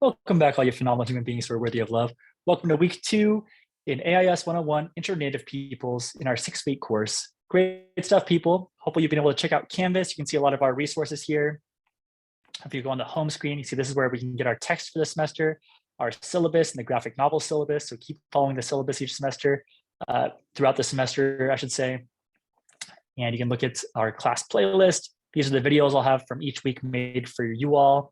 Welcome back, all you phenomenal human beings who are worthy of love. Welcome to week 2 in AIS 101, Intro to Native Peoples in our 6-week course. Great stuff, people. Hopefully you've been able to check out Canvas. You can see a lot of our resources here. If you go on the home screen, you see this is where we can get our text for the semester, our syllabus and the graphic novel syllabus. So keep following the syllabus each semester, throughout the semester, I should say. And you can look at our class playlist. These are the videos I'll have from each week made for you all.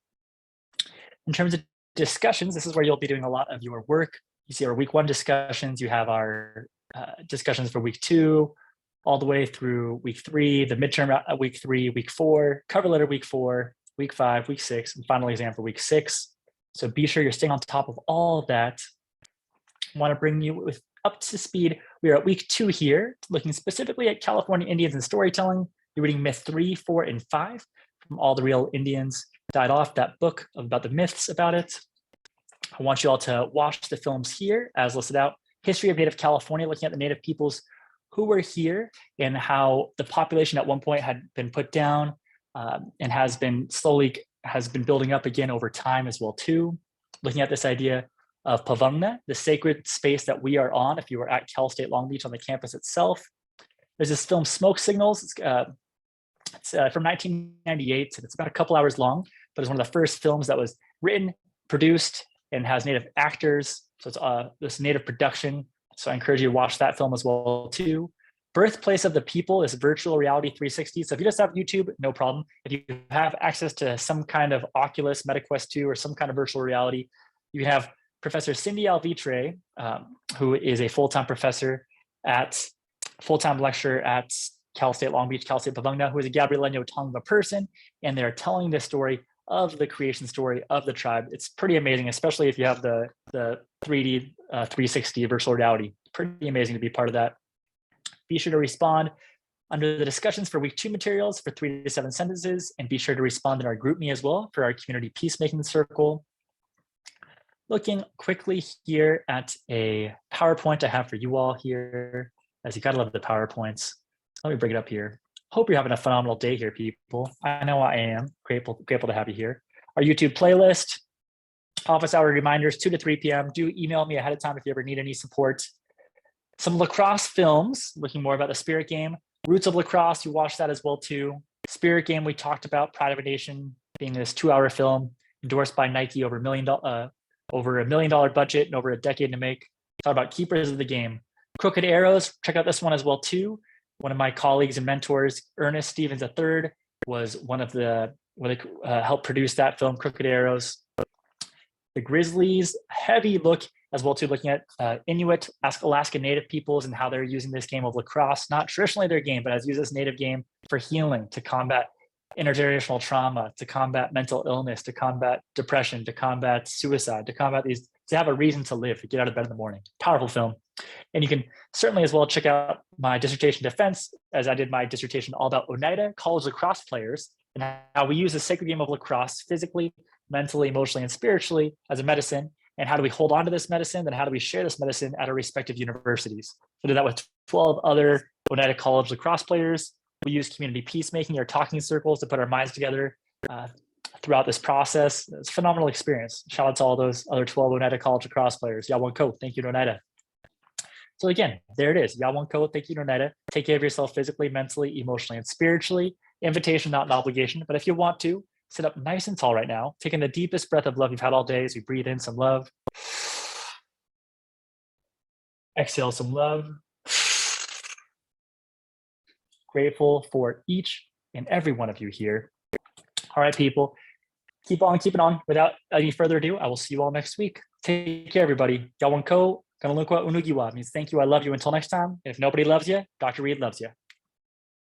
In terms of discussions, this is where you'll be doing a lot of your work. You see our week 1 discussions. You have our discussions for week 2, all the way through week 3, the midterm at week 3, week 4, cover letter week 4, week 5, week 6, and final exam for week 6. So be sure you're staying on top of all of that. I want to bring you up to speed. We are at week 2 here, looking specifically at California Indians and storytelling. You're reading myth 3, 4, and 5 from All the Real Indians Died Off, that book about the myths about it. I want you all to watch the films here as listed out. History of Native California, looking at the Native peoples who were here and how the population at one point had been put down and has been building up again over time as well too. Looking at this idea of Pavungna, the sacred space that we are on if you were at Cal State Long Beach on the campus itself. There's this film Smoke Signals. It's from 1998. It's about a couple hours long, but it's one of the first films that was written, produced, and has Native actors. So it's this Native production. So I encourage you to watch that film as well too. Birthplace of the People is virtual reality 360. So if you just have YouTube, no problem. If you have access to some kind of Oculus, MetaQuest 2, or some kind of virtual reality, you can have Professor Cindy Alvitre, who is a full-time lecturer at Cal State Long Beach, Cal State Pavungna, who is a Gabrielino Tongva person, and they're telling the story of the creation story of the tribe. It's pretty amazing, especially if you have the 3D 360 virtual reality. Pretty amazing to be part of that. Be sure to respond under the discussions for week 2 materials for 3 to 7 sentences, and be sure to respond in our GroupMe as well for our community peacemaking circle. Looking quickly here at a PowerPoint I have for you all here, as you gotta love the PowerPoints. Let me bring it up here. Hope you're having a phenomenal day here, people. I know I am. Grateful to have you here. Our YouTube playlist, office hour reminders, 2 to 3 p.m. Do email me ahead of time if you ever need any support. Some lacrosse films, looking more about the Spirit Game. Roots of Lacrosse, you watch that as well too. Spirit Game, we talked about. Pride of a Nation being this 2-hour film endorsed by Nike, over $1 million budget and over a decade to make. Talk about Keepers of the Game. Crooked Arrows, check out this one as well too. One of my colleagues and mentors, Ernest Stevens III, was one of the helped produce that film, Crooked Arrows. The Grizzlies, heavy look as well too, looking at Inuit, Alaska Native peoples and how they're using this game of lacrosse, not traditionally their game, but has used this native game for healing, to combat intergenerational trauma, to combat mental illness, to combat depression, to combat suicide, to combat these, to have a reason to live, to get out of bed in the morning. Powerful film. And you can certainly as well check out my dissertation defense, as I did my dissertation all about Oneida college lacrosse players and how we use the sacred game of lacrosse physically, mentally, emotionally, and spiritually as a medicine. And how do we hold on to this medicine? Then how do we share this medicine at our respective universities? So did that with 12 other Oneida college lacrosse players. We use community peacemaking, our talking circles, to put our minds together throughout this process. It's a phenomenal experience. Shout out to all those other 12 Oneida college lacrosse players. Yawanko, thank you to Oneida. So again, there it is. Yawanko, thank you to Oneida. Take care of yourself physically, mentally, emotionally, and spiritually. Invitation, not an obligation. But if you want to, sit up nice and tall right now, taking the deepest breath of love you've had all day as we breathe in some love. Exhale some love. Grateful for each and every one of you here. All right, people, keep on keeping on. Without any further ado, I will see you all next week. Take care, everybody. Yawanko, kanalukwa unugiwa means thank you, I love you. Until next time, if nobody loves you, Dr. Reed loves you.